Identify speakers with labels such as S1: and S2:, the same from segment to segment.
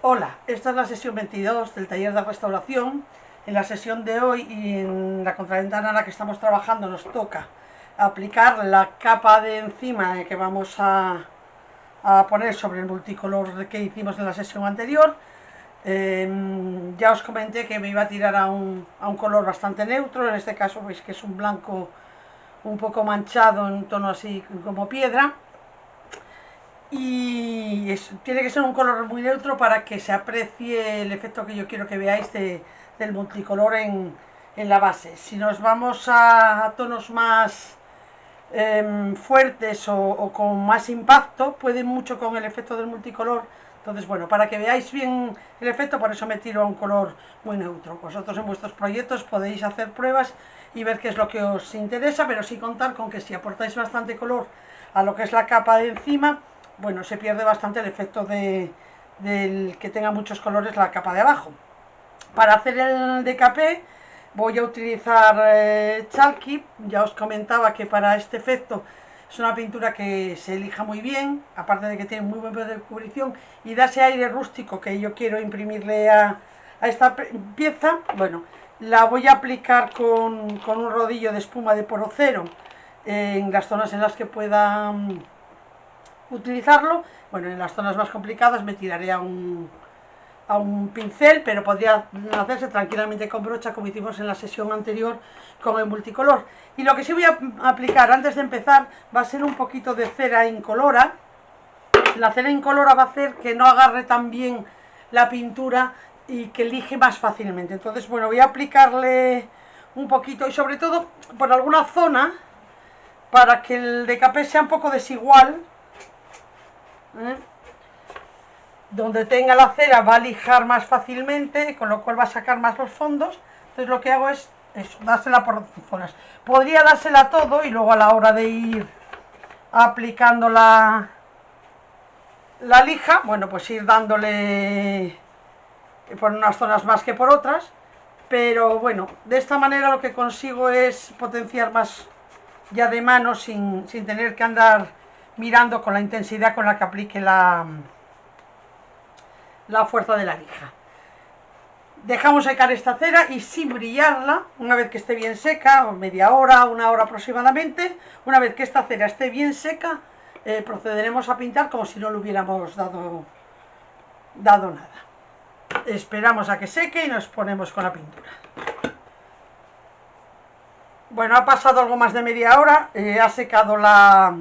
S1: Hola, esta es la sesión 22 del taller de restauración. En la sesión de hoy y en la contraventana en la que estamos trabajando nos toca aplicar la capa de encima que vamos a poner sobre el multicolor que hicimos en la sesión anterior. Ya os comenté que me iba a tirar a un color bastante neutro, en este caso veis que es un blanco un poco manchado en tono así como piedra. Y tiene que ser un color muy neutro para que se aprecie el efecto que yo quiero que veáis del multicolor en la base. Si nos vamos a tonos más fuertes o con más impacto, puede mucho con el efecto del multicolor. Entonces, bueno, para que veáis bien el efecto, por eso me tiro a un color muy neutro. Vosotros en vuestros proyectos podéis hacer pruebas y ver qué es lo que os interesa, pero sí contar con que si aportáis bastante color a lo que es la capa de encima, bueno, se pierde bastante el efecto del que tenga muchos colores la capa de abajo. Para hacer el decapé voy a utilizar Chalky. Ya os comentaba que para este efecto es una pintura que se elija muy bien, aparte de que tiene muy buen poder de cubrición y da ese aire rústico que yo quiero imprimirle a esta pieza. Bueno, la voy a aplicar con un rodillo de espuma de poro cero en las zonas en las que pueda utilizarlo. Bueno, en las zonas más complicadas me tiraré a un pincel, pero podría hacerse tranquilamente con brocha como hicimos en la sesión anterior con el multicolor. Y lo que sí voy a aplicar antes de empezar va a ser un poquito de cera incolora. La cera incolora va a hacer que no agarre tan bien la pintura y que lije más fácilmente. Entonces, bueno, voy a aplicarle un poquito y sobre todo por alguna zona para que el decapé sea un poco desigual. Donde tenga la cera va a lijar más fácilmente, con lo cual va a sacar más los fondos. Entonces lo que hago es eso, dársela por zonas. Podría dársela todo y luego a la hora de ir aplicando la lija, bueno, pues ir dándole por unas zonas más que por otras. Pero bueno, de esta manera lo que consigo es potenciar más ya de mano sin tener que andar mirando con la intensidad con la que aplique la fuerza de la lija. Dejamos secar esta cera y sin brillarla, una vez que esté bien seca, media hora, una hora aproximadamente, una vez que esta cera esté bien seca, procederemos a pintar como si no le hubiéramos dado nada. Esperamos a que seque y nos ponemos con la pintura. Bueno, ha pasado algo más de media hora, ha secado la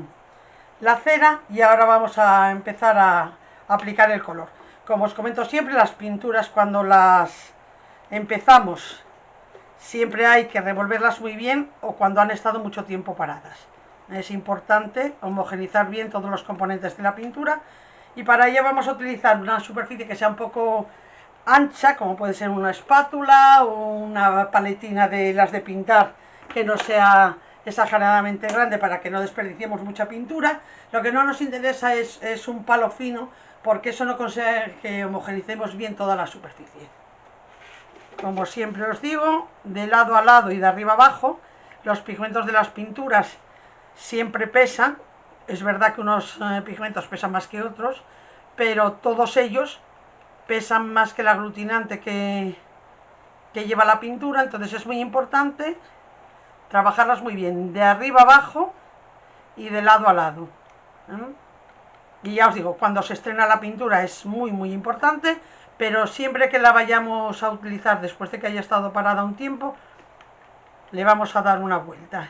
S1: cera y ahora vamos a empezar a aplicar el color. Como os comento siempre, las pinturas cuando las empezamos siempre hay que revolverlas muy bien o cuando han estado mucho tiempo paradas. Es importante homogeneizar bien todos los componentes de la pintura y para ello vamos a utilizar una superficie que sea un poco ancha, como puede ser una espátula o una paletina de las de pintar que no sea exageradamente grande para que no desperdiciemos mucha pintura. Lo que no nos interesa es un palo fino, porque eso no consigue que homogeneicemos bien toda la superficie. Como siempre os digo, de lado a lado y de arriba abajo, los pigmentos de las pinturas siempre pesan. Es verdad que unos pigmentos pesan más que otros, pero todos ellos pesan más que el aglutinante que lleva la pintura. Entonces es muy importante trabajarlas muy bien, de arriba abajo y de lado a lado. Y ya os digo, cuando se estrena la pintura es muy importante, pero siempre que la vayamos a utilizar después de que haya estado parada un tiempo, le vamos a dar una vuelta.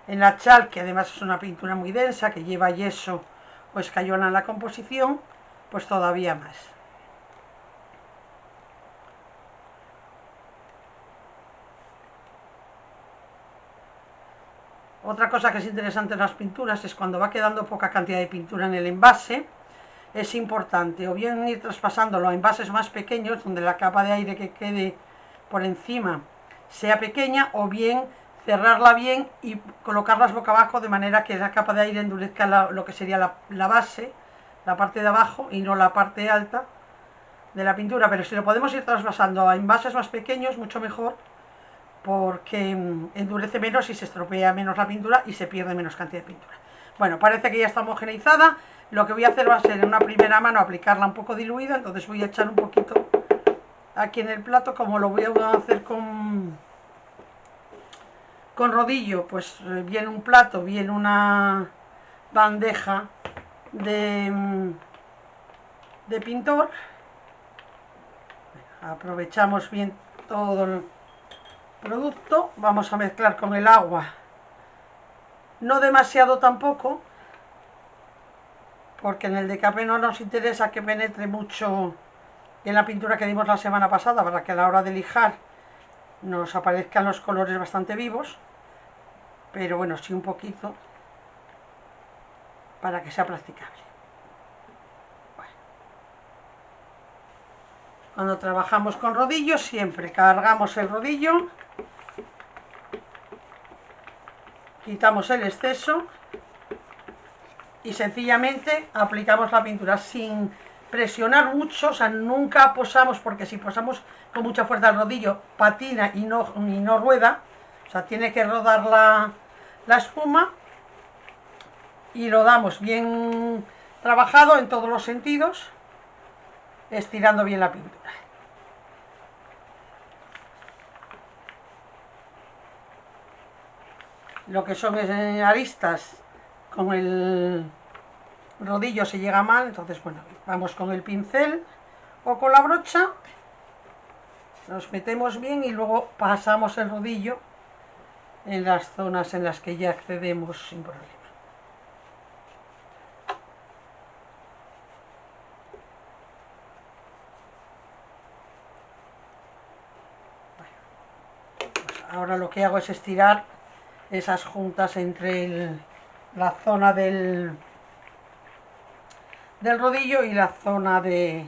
S1: En la chal, que además es una pintura muy densa, que lleva yeso o escayola en la composición, pues todavía más. Otra cosa que es interesante en las pinturas es cuando va quedando poca cantidad de pintura en el envase, es importante o bien ir traspasándolo a envases más pequeños donde la capa de aire que quede por encima sea pequeña, o bien cerrarla bien y colocarlas boca abajo de manera que la capa de aire endurezca lo que sería la base, la parte de abajo y no la parte alta de la pintura. Pero si lo podemos ir traspasando a envases más pequeños, mucho mejor, porque endurece menos y se estropea menos la pintura y se pierde menos cantidad de pintura. Bueno, parece que ya está homogeneizada. Lo que voy a hacer va a ser en una primera mano aplicarla un poco diluida, entonces voy a echar un poquito aquí en el plato, como lo voy a hacer con rodillo, pues bien un plato, bien una bandeja de pintor. Aprovechamos bien todo el producto, vamos a mezclar con el agua, no demasiado tampoco, porque en el decapé no nos interesa que penetre mucho en la pintura que dimos la semana pasada, para que a la hora de lijar nos aparezcan los colores bastante vivos, pero bueno, sí un poquito, para que sea practicable. Bueno. Cuando trabajamos con rodillos, siempre cargamos el rodillo, quitamos el exceso y sencillamente aplicamos la pintura sin presionar mucho, o sea, nunca posamos, porque si posamos con mucha fuerza el rodillo patina y no rueda, o sea, tiene que rodar la espuma, y lo damos bien trabajado en todos los sentidos, estirando bien la pintura. Lo que son aristas con el rodillo se llega mal, entonces bueno, vamos con el pincel o con la brocha, nos metemos bien y luego pasamos el rodillo en las zonas en las que ya accedemos sin problema. Bueno, pues ahora lo que hago es estirar esas juntas entre la zona del rodillo y la zona de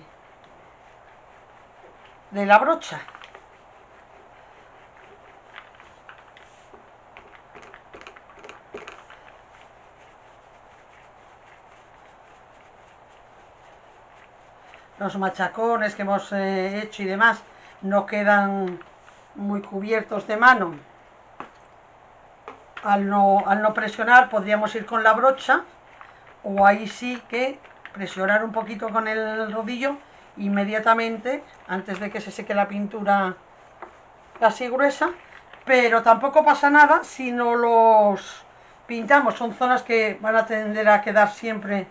S1: la brocha. Los machacones que hemos hecho y demás no quedan muy cubiertos de mano. Al no presionar podríamos ir con la brocha, o ahí sí que presionar un poquito con el rodillo inmediatamente antes de que se seque la pintura casi gruesa, pero tampoco pasa nada si no los pintamos. Son zonas que van a tender a quedar siempre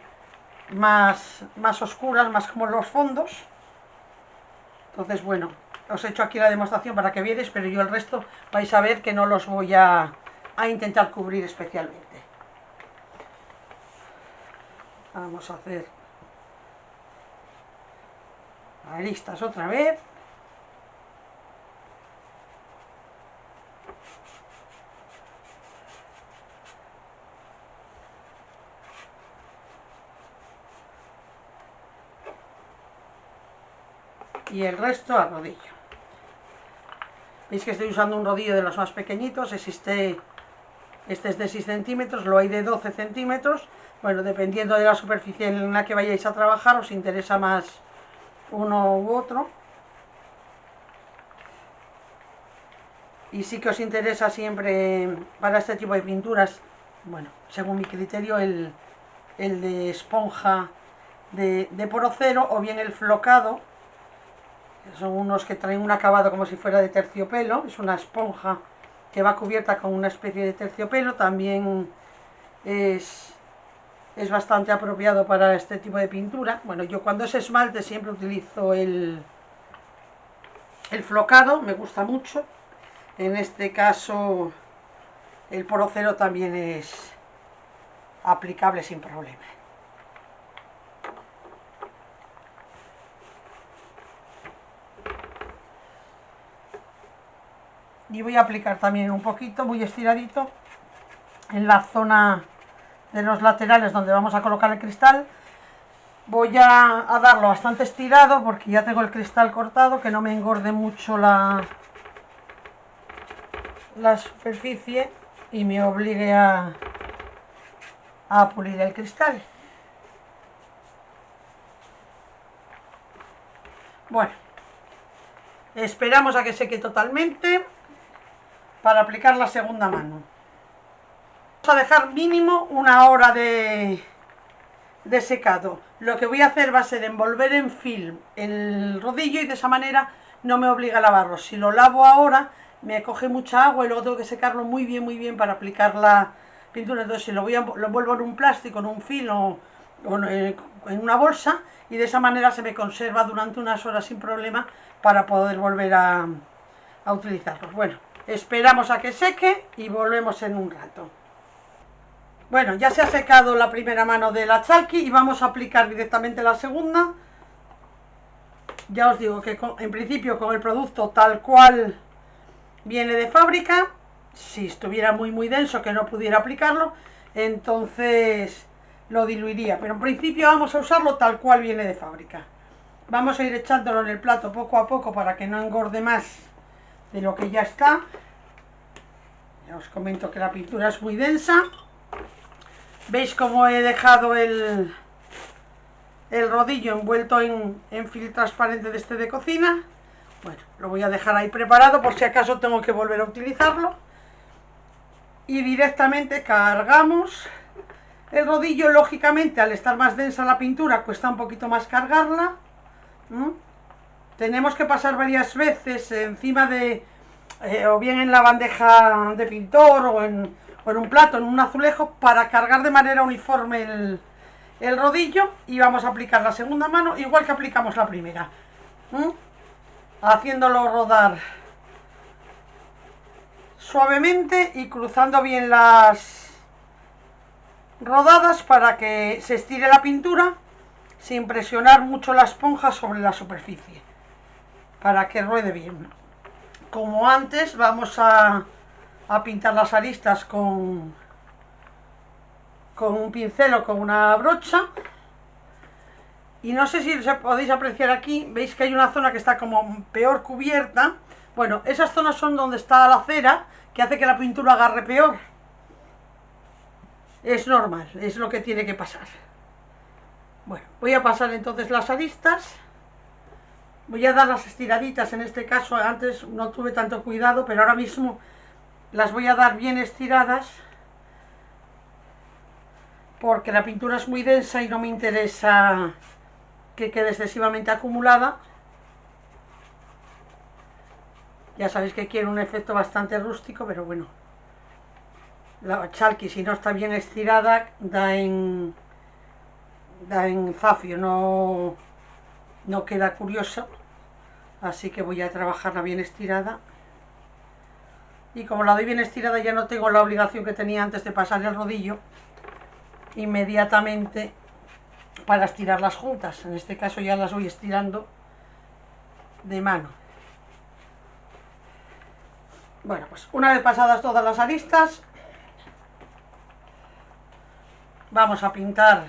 S1: más oscuras, más como los fondos. Entonces bueno, os he hecho aquí la demostración para que vierais, pero yo el resto vais a ver que no los voy a intentar cubrir especialmente. Vamos a hacer aristas otra vez. Y el resto al rodillo. Veis que estoy usando un rodillo de los más pequeñitos. Este es de 6 centímetros, lo hay de 12 centímetros. Bueno, dependiendo de la superficie en la que vayáis a trabajar, os interesa más uno u otro. Y sí que os interesa siempre para este tipo de pinturas, bueno, según mi criterio, el de esponja de porocero, o bien el flocado. Son unos que traen un acabado como si fuera de terciopelo, es una esponja que va cubierta con una especie de terciopelo. También es bastante apropiado para este tipo de pintura. Bueno, yo cuando es esmalte siempre utilizo el flocado, me gusta mucho. En este caso el porocero también es aplicable sin problema. Y voy a aplicar también un poquito, muy estiradito, en la zona de los laterales donde vamos a colocar el cristal. Voy a darlo bastante estirado porque ya tengo el cristal cortado, que no me engorde mucho la superficie y me obligue a pulir el cristal. Bueno, esperamos a que seque totalmente para aplicar la segunda mano. Vamos a dejar mínimo una hora de de secado. Lo que voy a hacer va a ser envolver en film el rodillo y de esa manera no me obliga a lavarlo. Si lo lavo ahora me coge mucha agua y luego tengo que secarlo muy bien para aplicar la pintura. Entonces si lo envuelvo en un plástico, en un film o en una bolsa, y de esa manera se me conserva durante unas horas sin problema para poder volver a utilizarlo. Bueno, esperamos a que seque y volvemos en un rato. Bueno, ya se ha secado la primera mano de la chalky y vamos a aplicar directamente la segunda. Ya os digo que en principio con el producto tal cual viene de fábrica, si estuviera muy denso que no pudiera aplicarlo, entonces lo diluiría, pero en principio vamos a usarlo tal cual viene de fábrica. Vamos a ir echándolo en el plato poco a poco para que no engorde más de lo que ya está. Ya os comento que la pintura es muy densa. ¿Veis cómo he dejado el rodillo envuelto en film transparente de este de cocina? Bueno, lo voy a dejar ahí preparado por si acaso tengo que volver a utilizarlo. Y directamente cargamos el rodillo. Lógicamente, al estar más densa la pintura, cuesta un poquito más cargarla. Tenemos que pasar varias veces encima de, o bien en la bandeja de pintor o en un plato, en un azulejo, para cargar de manera uniforme el rodillo. Y vamos a aplicar la segunda mano igual que aplicamos la primera, haciéndolo rodar suavemente y cruzando bien las rodadas para que se estire la pintura sin presionar mucho la esponja sobre la superficie, para que ruede bien. Como antes, vamos a pintar las aristas con un pincel o con una brocha. Y no sé si podéis apreciar aquí, veis que hay una zona que está como peor cubierta. Bueno, esas zonas son donde está la cera, que hace que la pintura agarre peor. Es normal, es lo que tiene que pasar. Bueno, voy a pasar entonces las aristas. Voy a dar las estiraditas, en este caso antes no tuve tanto cuidado, pero ahora mismo las voy a dar bien estiradas, porque la pintura es muy densa y no me interesa que quede excesivamente acumulada. Ya sabéis que quiero un efecto bastante rústico, pero bueno, la chalky, si no está bien estirada, da en zafio, no queda curiosa. Así que voy a trabajarla bien estirada. Y como la doy bien estirada, ya no tengo la obligación que tenía antes de pasar el rodillo inmediatamente para estirarlas juntas. En este caso ya las voy estirando de mano. Bueno, pues una vez pasadas todas las aristas, vamos a pintar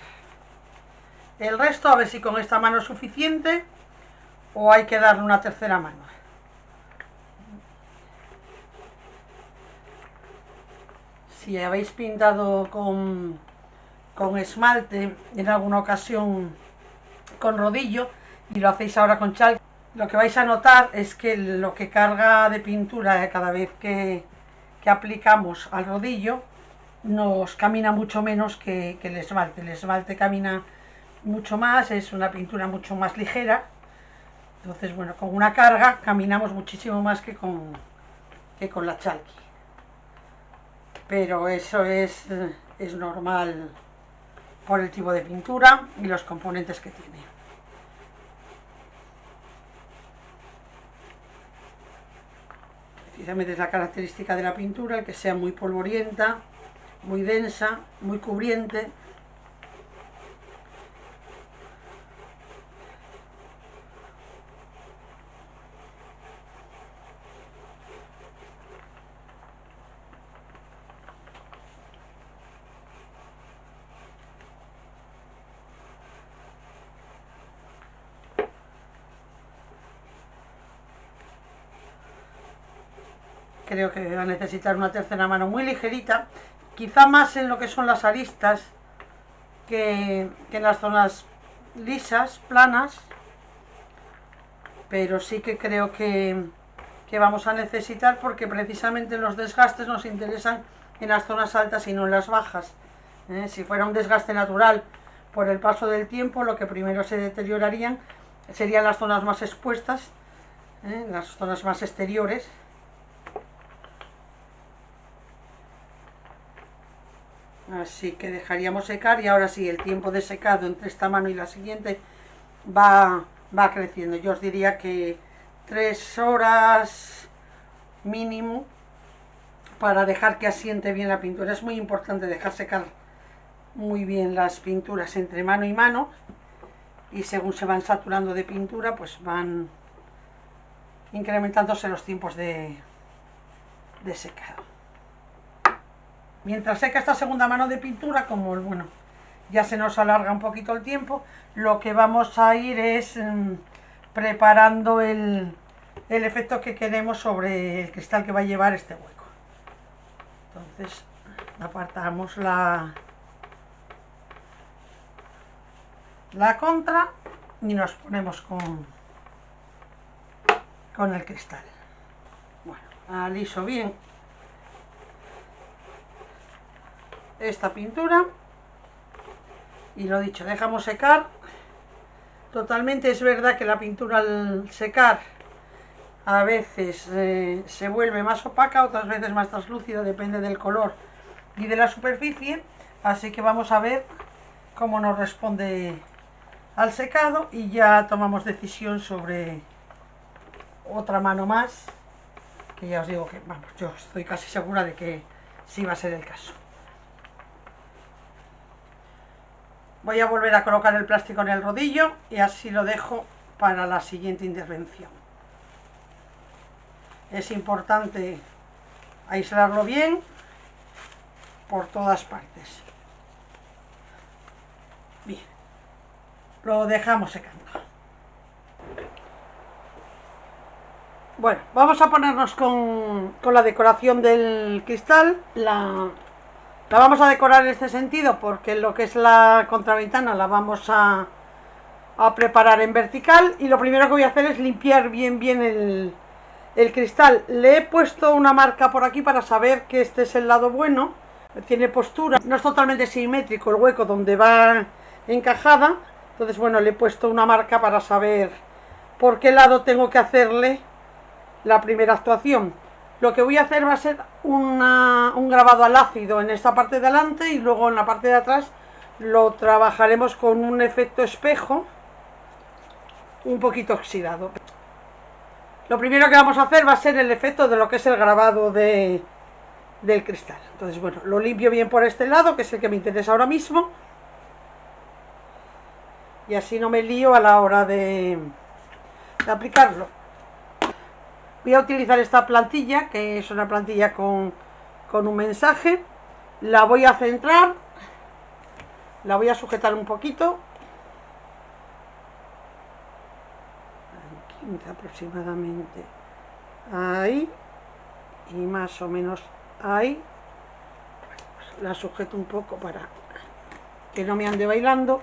S1: el resto, a ver si con esta mano es suficiente o hay que darle una tercera mano. Si habéis pintado con esmalte en alguna ocasión con rodillo y lo hacéis ahora con chalky, lo que vais a notar es que lo que carga de pintura cada vez que aplicamos al rodillo nos camina mucho menos que el esmalte. El esmalte camina mucho más, es una pintura mucho más ligera. Entonces, bueno, con una carga caminamos muchísimo más que con la chalky. Pero eso es normal por el tipo de pintura y los componentes que tiene. Precisamente es la característica de la pintura, el que sea muy polvorienta, muy densa, muy cubriente. Creo que va a necesitar una tercera mano muy ligerita, quizá más en lo que son las aristas que en las zonas lisas, planas, pero sí que creo que vamos a necesitar, porque precisamente los desgastes nos interesan en las zonas altas y no en las bajas. Si fuera un desgaste natural, por el paso del tiempo lo que primero se deteriorarían serían las zonas más expuestas, las zonas más exteriores. Así que dejaríamos secar, y ahora sí, el tiempo de secado entre esta mano y la siguiente va creciendo. Yo os diría que 3 horas mínimo para dejar que asiente bien la pintura. Es muy importante dejar secar muy bien las pinturas entre mano y mano, y según se van saturando de pintura, pues van incrementándose los tiempos de secado. Mientras seca esta segunda mano de pintura, como bueno, ya se nos alarga un poquito el tiempo, lo que vamos a ir es preparando el efecto que queremos sobre el cristal que va a llevar este hueco. Entonces apartamos la contra y nos ponemos con el cristal. Bueno, aliso bien esta pintura y lo dicho, dejamos secar totalmente. Es verdad que la pintura al secar a veces se vuelve más opaca, otras veces más translúcida, depende del color y de la superficie, así que vamos a ver cómo nos responde al secado y ya tomamos decisión sobre otra mano más, que ya os digo que vamos, yo estoy casi segura de que sí va a ser el caso. Voy a volver a colocar el plástico en el rodillo y así lo dejo para la siguiente intervención. Es importante aislarlo bien por todas partes. Bien, lo dejamos secando. Bueno, vamos a ponernos con la decoración del cristal. La vamos a decorar en este sentido porque lo que es la contraventana la vamos a preparar en vertical, y lo primero que voy a hacer es limpiar bien el cristal. Le he puesto una marca por aquí para saber que este es el lado bueno, tiene postura, no es totalmente simétrico el hueco donde va encajada, entonces bueno, le he puesto una marca para saber por qué lado tengo que hacerle la primera actuación. Lo que voy a hacer va a ser un grabado al ácido en esta parte de delante, y luego en la parte de atrás lo trabajaremos con un efecto espejo un poquito oxidado. Lo primero que vamos a hacer va a ser el efecto de lo que es el grabado del cristal. Entonces bueno, lo limpio bien por este lado, que es el que me interesa ahora mismo, y así no me lío a la hora de aplicarlo. Voy a utilizar esta plantilla, que es una plantilla con un mensaje. La voy a centrar, la voy a sujetar un poquito, 15 aproximadamente, ahí, y más o menos ahí. Pues la sujeto un poco para que no me ande bailando.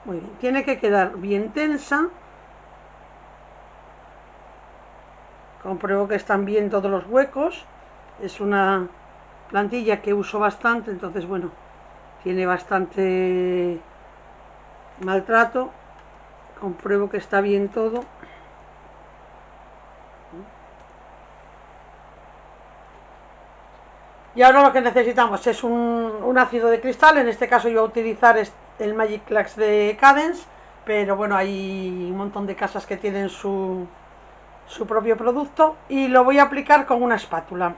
S1: Muy bien, tiene que quedar bien tensa. Compruebo que están bien todos los huecos. Es una plantilla que uso bastante, entonces bueno, tiene bastante maltrato. Compruebo que está bien todo. Y ahora lo que necesitamos es un ácido de cristal. En este caso yo voy a utilizar el Magic Clax de Cadence, pero bueno, hay un montón de casas que tienen su propio producto, y lo voy a aplicar con una espátula.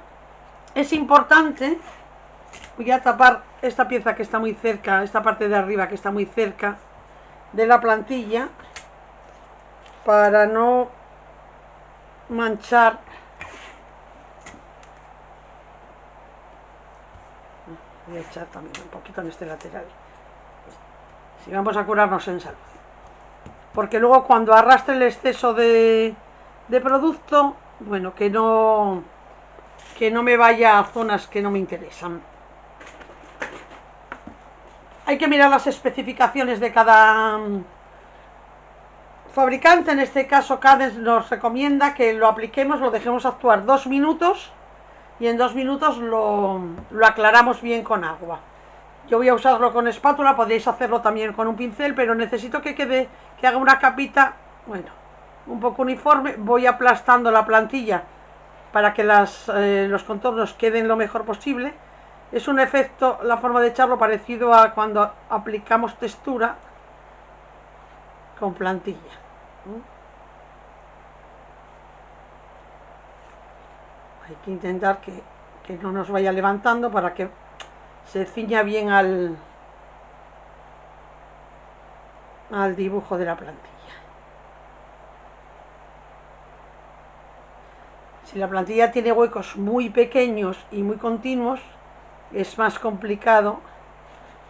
S1: Es importante, voy a tapar esta pieza que está muy cerca, esta parte de arriba que está muy cerca de la plantilla, para no manchar. Voy a echar también un poquito en este lateral, si vamos a curarnos en salud, porque luego cuando arrastre el exceso de producto, bueno, que no me vaya a zonas que no me interesan. Hay que mirar las especificaciones de cada fabricante, en este caso Cadence, nos recomienda que lo apliquemos, lo dejemos actuar 2 minutos y en 2 minutos lo aclaramos bien con agua. Yo voy a usarlo con espátula, podéis hacerlo también con un pincel, pero necesito que quede, que haga una capita, bueno, un poco uniforme. Voy aplastando la plantilla para que los contornos queden lo mejor posible. Es un efecto, la forma de echarlo, parecido a cuando aplicamos textura con plantilla. Hay que intentar que no nos vaya levantando para que se ciña bien al dibujo de la plantilla. Si la plantilla tiene huecos muy pequeños y muy continuos, es más complicado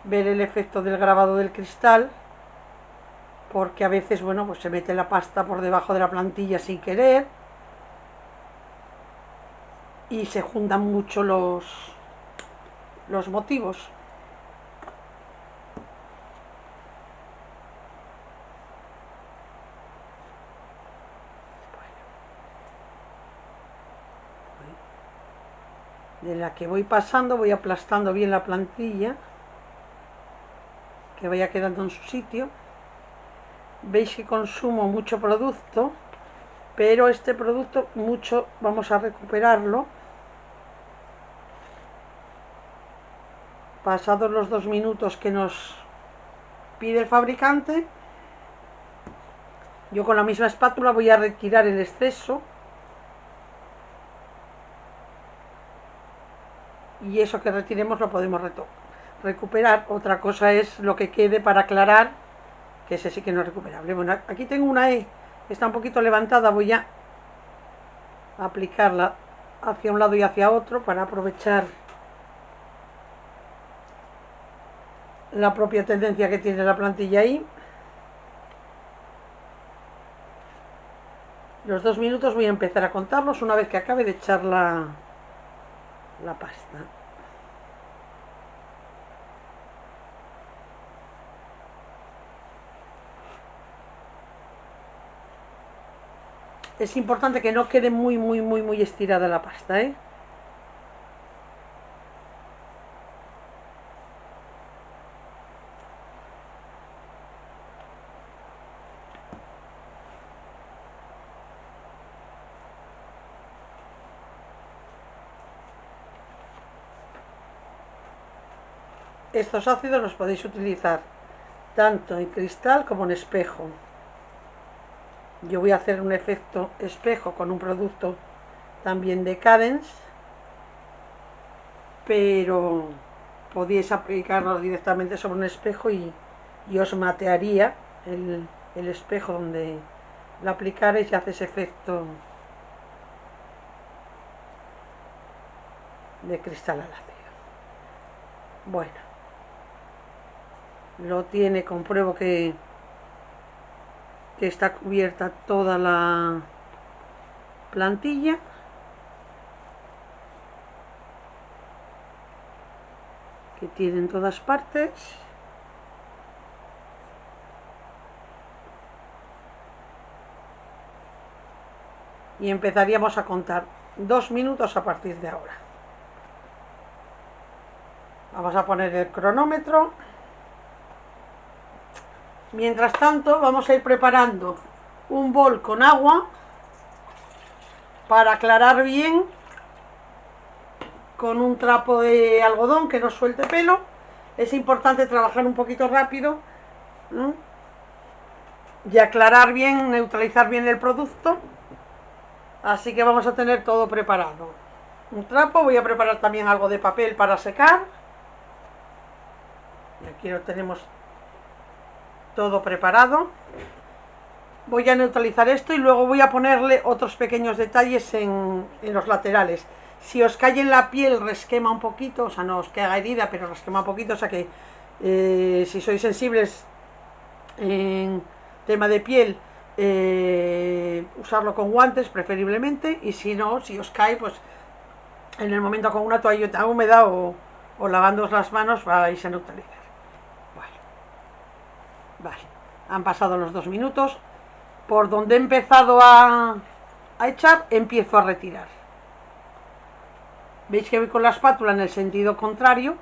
S1: ver el efecto del grabado del cristal, porque a veces, bueno, pues se mete la pasta por debajo de la plantilla sin querer y se juntan mucho los motivos. De la que voy pasando, voy aplastando bien la plantilla, que vaya quedando en su sitio. Veis que consumo mucho producto, pero este producto mucho vamos a recuperarlo pasados los 2 minutos que nos pide el fabricante. Yo con la misma espátula voy a retirar el exceso y eso que retiremos lo podemos recuperar. Otra cosa es lo que quede para aclarar, que ese sí que no es recuperable. Bueno, aquí tengo una E que está un poquito levantada, voy a aplicarla hacia un lado y hacia otro para aprovechar la propia tendencia que tiene la plantilla ahí. Los 2 minutos voy a empezar a contarlos una vez que acabe de echar la pasta. Es importante que no quede muy estirada la pasta, ¿eh? Estos ácidos los podéis utilizar tanto en cristal como en espejo. Yo voy a hacer un efecto espejo con un producto también de Cadence, pero podéis aplicarlo directamente sobre un espejo y os matearía el espejo donde lo aplicaréis y hace ese efecto de cristal al ácido. Bueno, lo tiene, compruebo que está cubierta toda la plantilla. Que tiene en todas partes. Y empezaríamos a contar 2 minutos a partir de ahora. Vamos a poner el cronómetro. Mientras tanto, vamos a ir preparando un bol con agua para aclarar bien con un trapo de algodón que no suelte pelo. Es importante trabajar un poquito rápido, ¿no? Y aclarar bien, neutralizar bien el producto. Así que vamos a tener todo preparado. Un trapo, voy a preparar también algo de papel para secar. Y aquí lo tenemos todo preparado. Voy a neutralizar esto y luego voy a ponerle otros pequeños detalles en los laterales. Si os cae en la piel, resquema un poquito, o sea, no os queda herida, pero resquema un poquito, o sea que si sois sensibles en tema de piel, usarlo con guantes preferiblemente, y si no, si os cae, pues en el momento con una toallita húmeda o lavándoos las manos vais a neutralizar. Vale, han pasado los 2 minutos. por donde he empezado a echar, empiezo a retirar. Veis que voy con la espátula en el sentido contrario.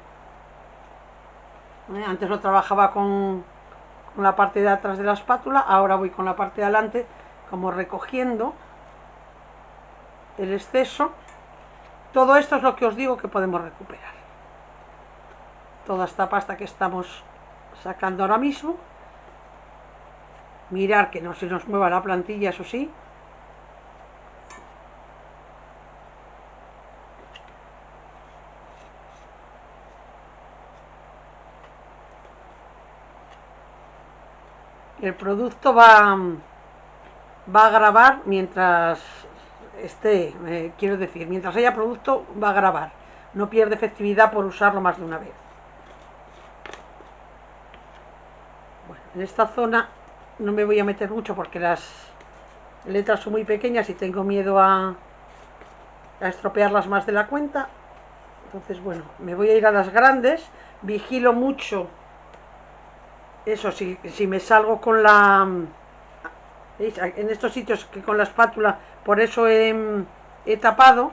S1: Antes lo trabajaba con la parte de atrás de la espátula, ahora voy con la parte de adelante, como recogiendo el exceso. Todo esto es lo que os digo que podemos recuperar. Toda esta pasta que estamos sacando ahora mismo. Mirar que no se nos mueva la plantilla, eso sí. El producto va a grabar mientras esté, quiero decir, mientras haya producto va a grabar. No pierde efectividad por usarlo más de una vez. Bueno, en esta zona no me voy a meter mucho porque las letras son muy pequeñas y tengo miedo a estropearlas más de la cuenta. Entonces, bueno, me voy a ir a las grandes. Vigilo mucho. Eso, si me salgo con la... ¿Veis? En estos sitios que con la espátula, por eso he tapado,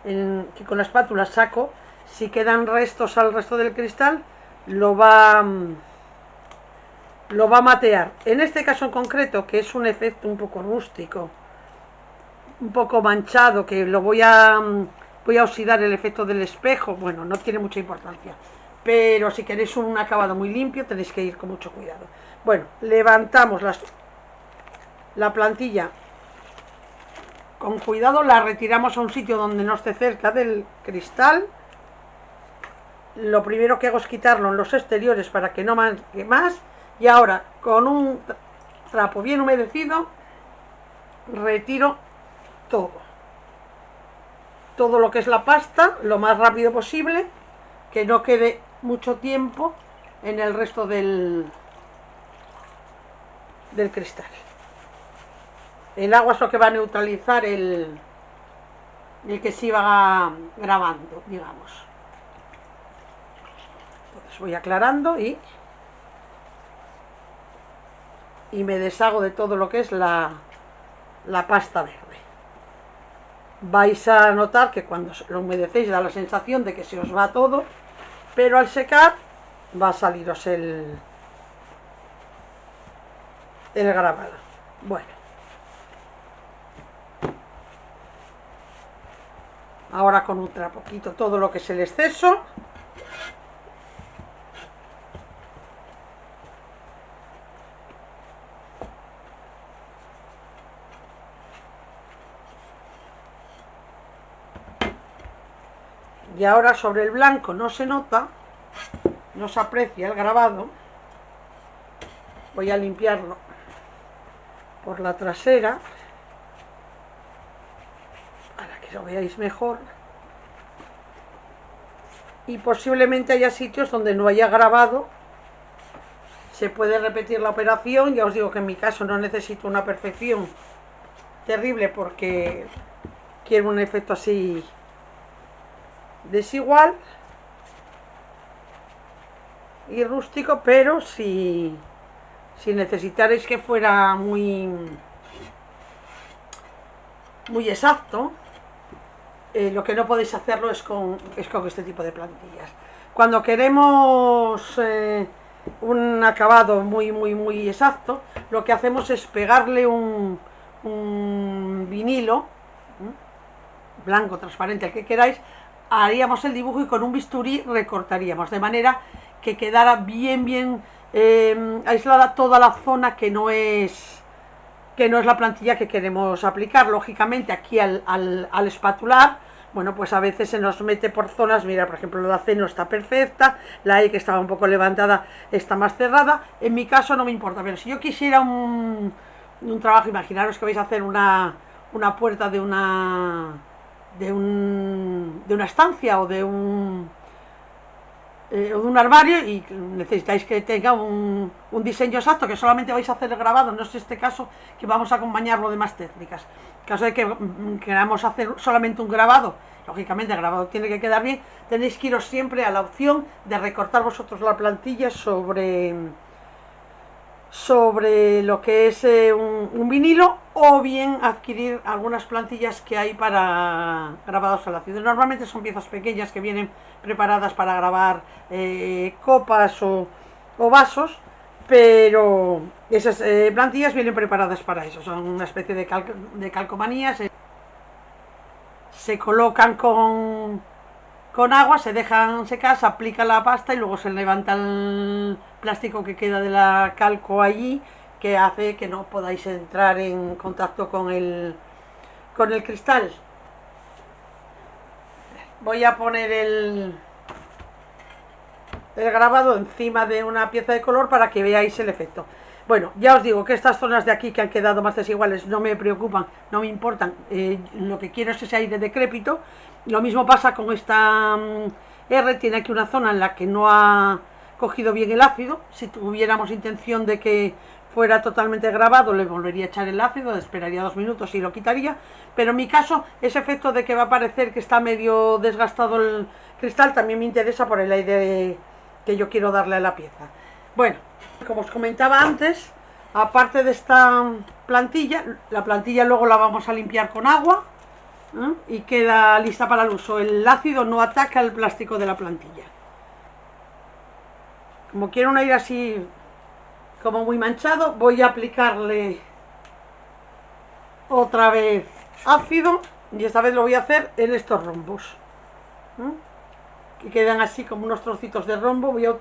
S1: que con la espátula saco. Si quedan restos al resto del cristal, lo va a matear. En este caso en concreto, que es un efecto un poco rústico, un poco manchado, que lo voy a oxidar el efecto del espejo, bueno, no tiene mucha importancia. Pero si queréis un acabado muy limpio, tenéis que ir con mucho cuidado. Bueno, levantamos la plantilla con cuidado, la retiramos a un sitio donde no esté cerca del cristal. Lo primero que hago es quitarlo en los exteriores para que no manche más. Y ahora, con un trapo bien humedecido, retiro todo lo que es la pasta, lo más rápido posible, que no quede mucho tiempo en el resto del cristal. El agua es lo que va a neutralizar el que se iba grabando, digamos. Entonces voy aclarando y me deshago de todo lo que es la pasta verde. Vais a notar que cuando lo humedecéis da la sensación de que se os va todo, pero al secar va a saliros el grabado. Bueno, ahora con un trapo quito todo lo que es el exceso. Y ahora sobre el blanco no se nota, no se aprecia el grabado. Voy a limpiarlo por la trasera para que lo veáis mejor. Y posiblemente haya sitios donde no haya grabado. Se puede repetir la operación. Ya os digo que en mi caso no necesito una perfección terrible porque quiero un efecto así desigual y rústico, pero si necesitarais que fuera muy exacto, lo que no podéis hacerlo es con este tipo de plantillas. Cuando queremos un acabado muy exacto, lo que hacemos es pegarle un vinilo blanco, transparente, el que queráis. Haríamos el dibujo y con un bisturí recortaríamos, de manera que quedara bien aislada toda la zona que no es la plantilla que queremos aplicar. Lógicamente aquí al espatular, bueno, pues a veces se nos mete por zonas. Mira, por ejemplo, la C no está perfecta, la E, que estaba un poco levantada, está más cerrada. En mi caso no me importa, pero si yo quisiera un trabajo, imaginaros que vais a hacer una puerta de una estancia o de un armario, y necesitáis que tenga un diseño exacto, que solamente vais a hacer el grabado. No es este caso, que vamos a acompañarlo de más técnicas. En caso de que queramos hacer solamente un grabado, lógicamente el grabado tiene que quedar bien, tenéis que iros siempre a la opción de recortar vosotros la plantilla sobre sobre lo que es un vinilo, o bien adquirir algunas plantillas que hay para grabados al ácido. Normalmente son piezas pequeñas que vienen preparadas para grabar copas o vasos, pero esas plantillas vienen preparadas para eso, son una especie de calcomanías. Se colocan con agua, se dejan secar, se aplica la pasta y luego se levanta el plástico que queda de la calco allí, que hace que no podáis entrar en contacto con el cristal. Voy a poner el grabado encima de una pieza de color para que veáis el efecto. Bueno, ya os digo que estas zonas de aquí que han quedado más desiguales no me preocupan, no me importan. Lo que quiero es ese aire decrépito. Lo mismo pasa con esta R, tiene aquí una zona en la que no ha cogido bien el ácido. Si tuviéramos intención de que fuera totalmente grabado, le volvería a echar el ácido, esperaría 2 minutos y lo quitaría. Pero en mi caso, ese efecto de que va a parecer que está medio desgastado el cristal también me interesa por el aire que yo quiero darle a la pieza. Bueno, como os comentaba antes, aparte de esta plantilla, la plantilla luego la vamos a limpiar con agua y queda lista para el uso. El ácido no ataca el plástico de la plantilla. Como quiero un aire así como muy manchado, voy a aplicarle otra vez ácido, y esta vez lo voy a hacer en estos rombos que quedan así como unos trocitos de rombo. Voy a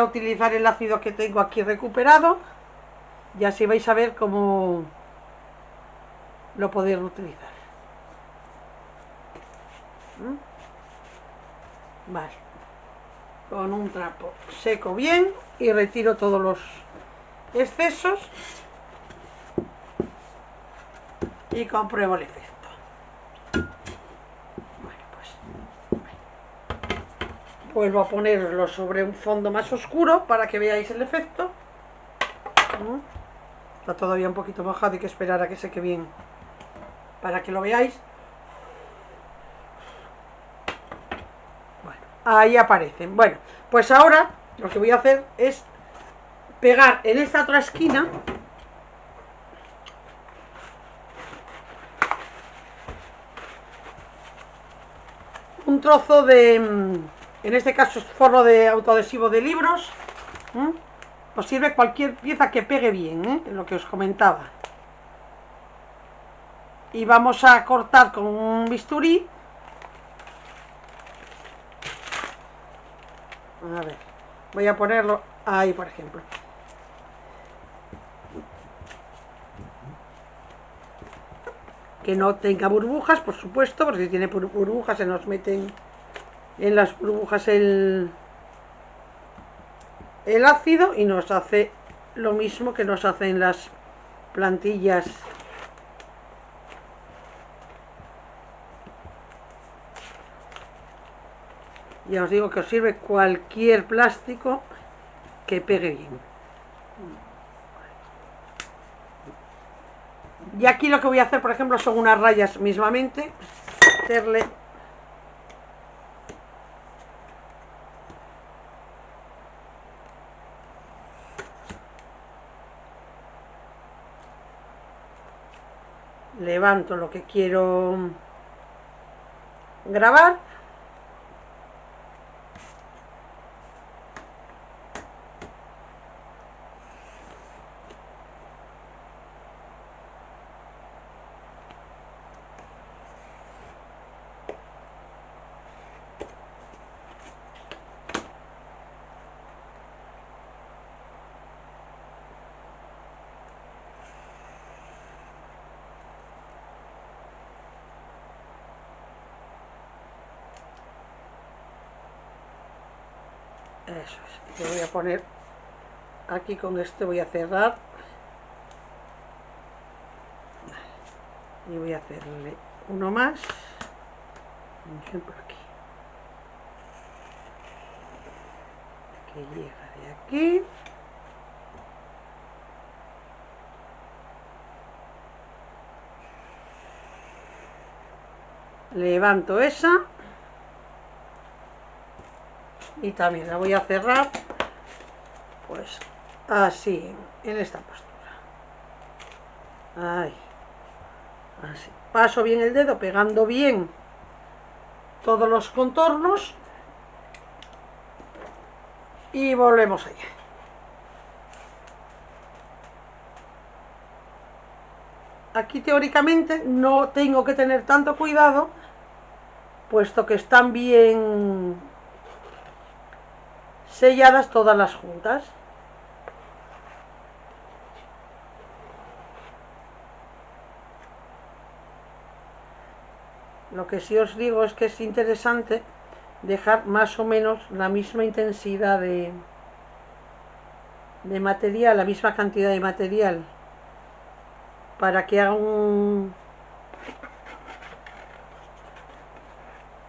S1: utilizar el ácido que tengo aquí recuperado, y así vais a ver cómo lo podéis utilizar. Vale, con un trapo seco bien y retiro todos los excesos y compruebo el efecto. Bueno, pues vuelvo a ponerlo sobre un fondo más oscuro para que veáis el efecto. Está todavía un poquito mojado, hay que esperar a que seque bien para que lo veáis. Bueno, ahí aparecen. Bueno, pues ahora lo que voy a hacer es pegar en esta otra esquina un trozo de, en este caso es forro de autoadhesivo de libros. Os sirve cualquier pieza que pegue bien, lo que os comentaba. Y vamos a cortar con un bisturí. A ver, voy a ponerlo ahí, por ejemplo. Que no tenga burbujas, por supuesto, porque si tiene burbujas se nos meten en las burbujas el ácido y nos hace lo mismo que nos hacen las plantillas. Ya os digo que os sirve cualquier plástico que pegue bien. Y aquí lo que voy a hacer, por ejemplo, son unas rayas mismamente. Hacerle levanto lo que quiero grabar. Eso es. Lo voy a poner aquí con este, voy a cerrar. Y voy a hacerle uno más. Por aquí. Que llega de aquí. Levanto esa. Y también la voy a cerrar, pues así, en esta postura. Ahí. Así. Paso bien el dedo, pegando bien todos los contornos. Y volvemos allá. Aquí teóricamente no tengo que tener tanto cuidado, puesto que están bien selladas todas las juntas. Lo que sí os digo es que es interesante dejar más o menos la misma intensidad de material, la misma cantidad de material, para que haga un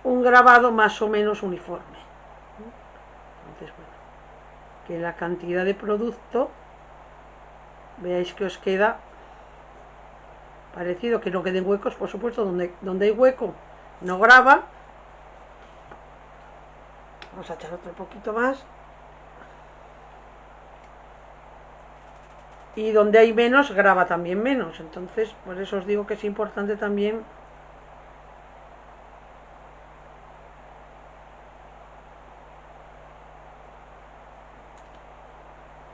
S1: grabado más o menos uniforme. Entonces, bueno, que la cantidad de producto, veáis que os queda parecido, que no queden huecos, por supuesto, donde hay hueco no graba. Vamos a echar otro poquito más. Y donde hay menos, graba también menos. Entonces, por eso os digo que es importante también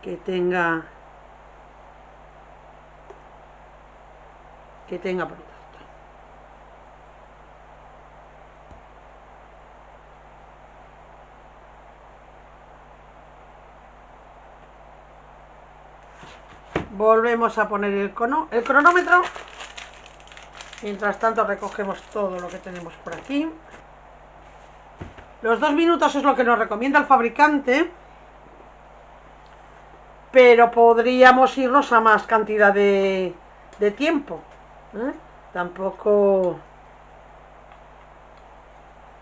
S1: que tenga producto. Volvemos a poner el cronómetro. Mientras tanto recogemos todo lo que tenemos por aquí. Los 2 minutos es lo que nos recomienda el fabricante, pero podríamos irnos a más cantidad de tiempo. Tampoco...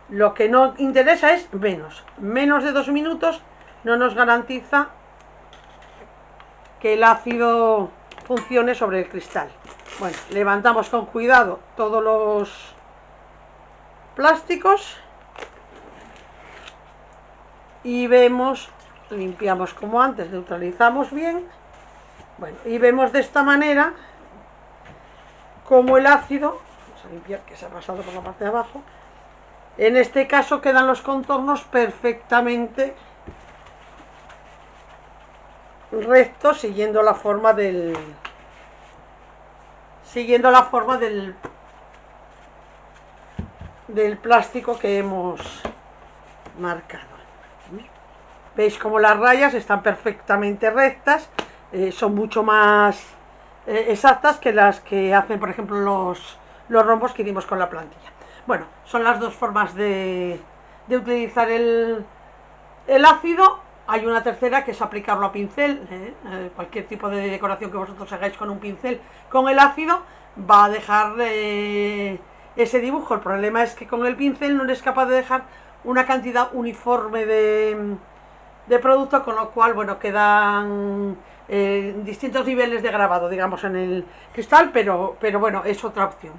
S1: Lo que no interesa es menos. Menos de 2 minutos no nos garantiza que el ácido funcione sobre el cristal. Bueno, levantamos con cuidado todos los plásticos y vemos, limpiamos como antes, neutralizamos bien. Bueno, y vemos de esta manera como el ácido, vamos a limpiar que se ha pasado por la parte de abajo, en este caso quedan los contornos perfectamente rectos, siguiendo la forma del plástico que hemos marcado. Veis como las rayas están perfectamente rectas, son mucho más exactas que las que hacen, por ejemplo, los rombos que hicimos con la plantilla. Bueno, son las dos formas de utilizar el ácido. Hay una tercera que es aplicarlo a pincel. Cualquier tipo de decoración que vosotros hagáis con un pincel con el ácido va a dejar ese dibujo. El problema es que con el pincel no eres capaz de dejar una cantidad uniforme de producto, con lo cual, bueno, quedan distintos niveles de grabado, digamos, en el cristal, pero bueno, es otra opción.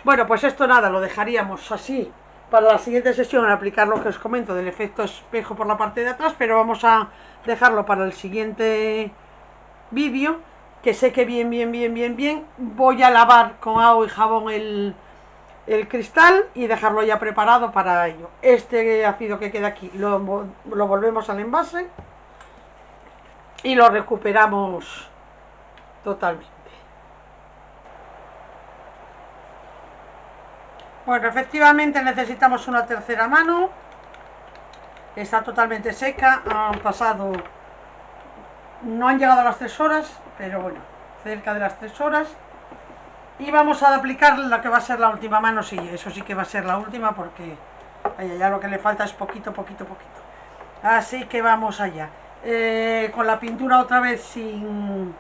S1: Bueno, pues esto nada, lo dejaríamos así para la siguiente sesión, al aplicar lo que os comento del efecto espejo por la parte de atrás, pero vamos a dejarlo para el siguiente vídeo, que sé que bien voy a lavar con agua y jabón el cristal y dejarlo ya preparado para ello. Este ácido que queda aquí lo volvemos al envase y lo recuperamos totalmente. Bueno, efectivamente necesitamos una tercera mano. Está totalmente seca, han pasado, no han llegado a las 3 horas, pero bueno, cerca de las 3 horas. Y vamos a aplicar la que va a ser la última mano, sí, eso sí que va a ser la última, porque ya lo que le falta es poquito. Así que vamos allá. Con la pintura otra vez sin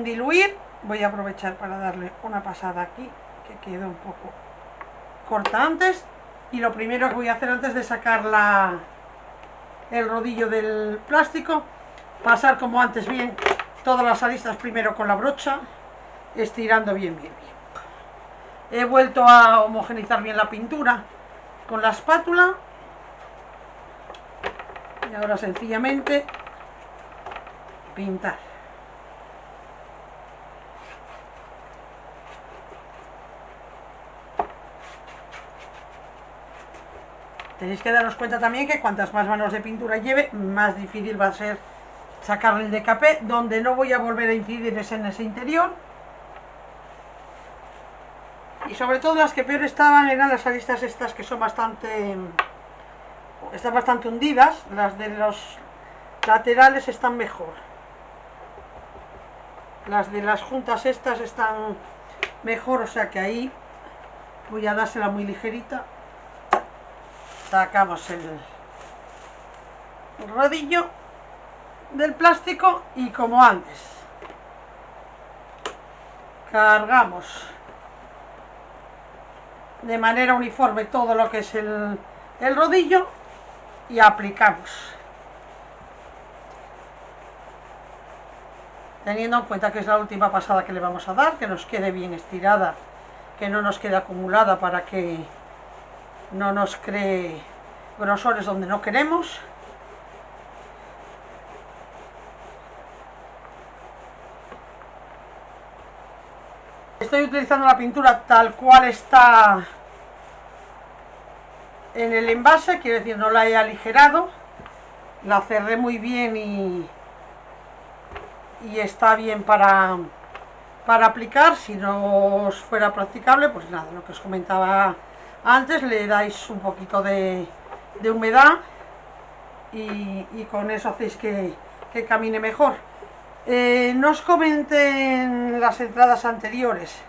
S1: diluir, voy a aprovechar para darle una pasada aquí, que quedó un poco corta antes. Y lo primero que voy a hacer antes de sacar el rodillo del plástico, pasar como antes bien todas las aristas primero con la brocha, estirando bien. He vuelto a homogeneizar bien la pintura con la espátula Y ahora sencillamente pintar. Tenéis que daros cuenta también que cuantas más manos de pintura lleve, más difícil va a ser sacarle el decapé. Donde no voy a volver a incidir es en ese interior. Y sobre todo las que peor estaban eran las aristas estas, que son bastante... están bastante hundidas. Las de los laterales están mejor. Las de las juntas estas están mejor, o sea que ahí voy a dársela muy ligerita. Sacamos el rodillo del plástico y, como antes, cargamos de manera uniforme todo lo que es el rodillo y aplicamos, teniendo en cuenta que es la última pasada que le vamos a dar, que nos quede bien estirada, que no nos quede acumulada, para que no nos cree grosores donde no queremos. Estoy utilizando la pintura tal cual está en el envase, quiero decir, no la he aligerado, la cerré muy bien y está bien para aplicar. Si no os fuera practicable, pues nada, lo que os comentaba antes, le dais un poquito de humedad y con eso hacéis que camine mejor. No os comenté en las entradas anteriores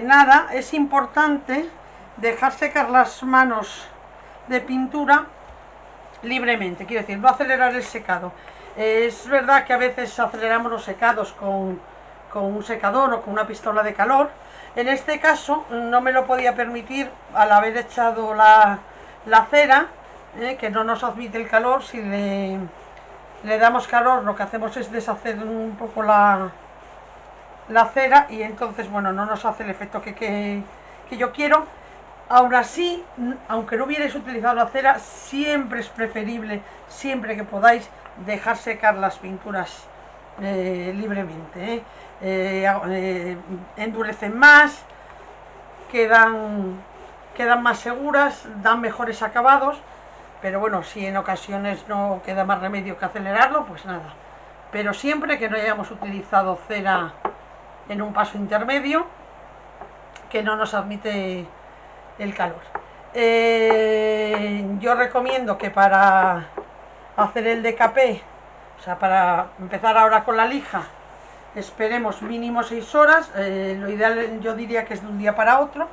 S1: nada. Es importante dejar secar las manos de pintura libremente, quiero decir, no acelerar el secado. Es verdad que a veces aceleramos los secados con un secador o con una pistola de calor. En este caso no me lo podía permitir al haber echado la cera, que no nos admite el calor. Si le damos calor, lo que hacemos es deshacer un poco la cera y entonces, bueno, no nos hace el efecto que yo quiero. Aún así, aunque no hubierais utilizado la cera, siempre es preferible, siempre que podáis, dejar secar las pinturas libremente. Endurecen más, quedan más seguras, dan mejores acabados. Pero bueno, si en ocasiones no queda más remedio que acelerarlo, pues nada. Pero siempre que no hayamos utilizado cera en un paso intermedio, que no nos admite el calor. Yo recomiendo que para hacer el decapé, o sea, para empezar ahora con la lija, esperemos mínimo 6 horas. Lo ideal, yo diría, que es de un día para otro.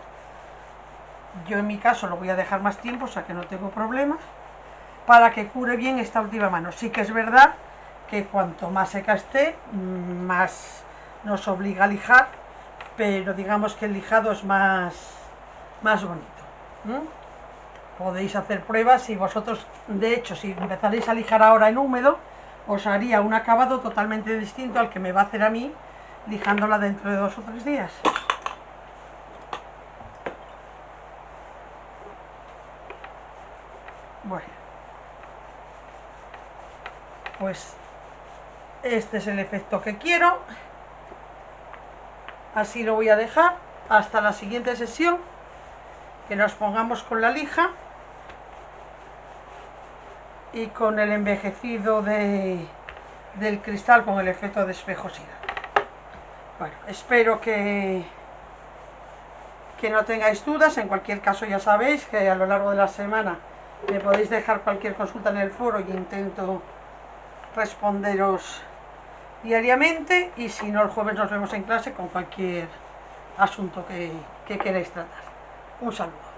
S1: Yo en mi caso lo voy a dejar más tiempo, o sea que no tengo problemas, para que cure bien esta última mano. Sí que es verdad que cuanto más seca esté, más nos obliga a lijar, pero digamos que el lijado es más bonito. Podéis hacer pruebas. Y vosotros, de hecho, si empezaréis a lijar ahora en húmedo, os haría un acabado totalmente distinto al que me va a hacer a mí lijándola dentro de 2 o 3 días. Bueno, pues este es el efecto que quiero. Así lo voy a dejar hasta la siguiente sesión, que nos pongamos con la lija y con el envejecido del cristal, con el efecto de espejosidad. Bueno, espero que no tengáis dudas. En cualquier caso, ya sabéis que a lo largo de la semana me podéis dejar cualquier consulta en el foro y intento responderos diariamente. Y si no, el jueves nos vemos en clase con cualquier asunto que queráis tratar. Un saludo.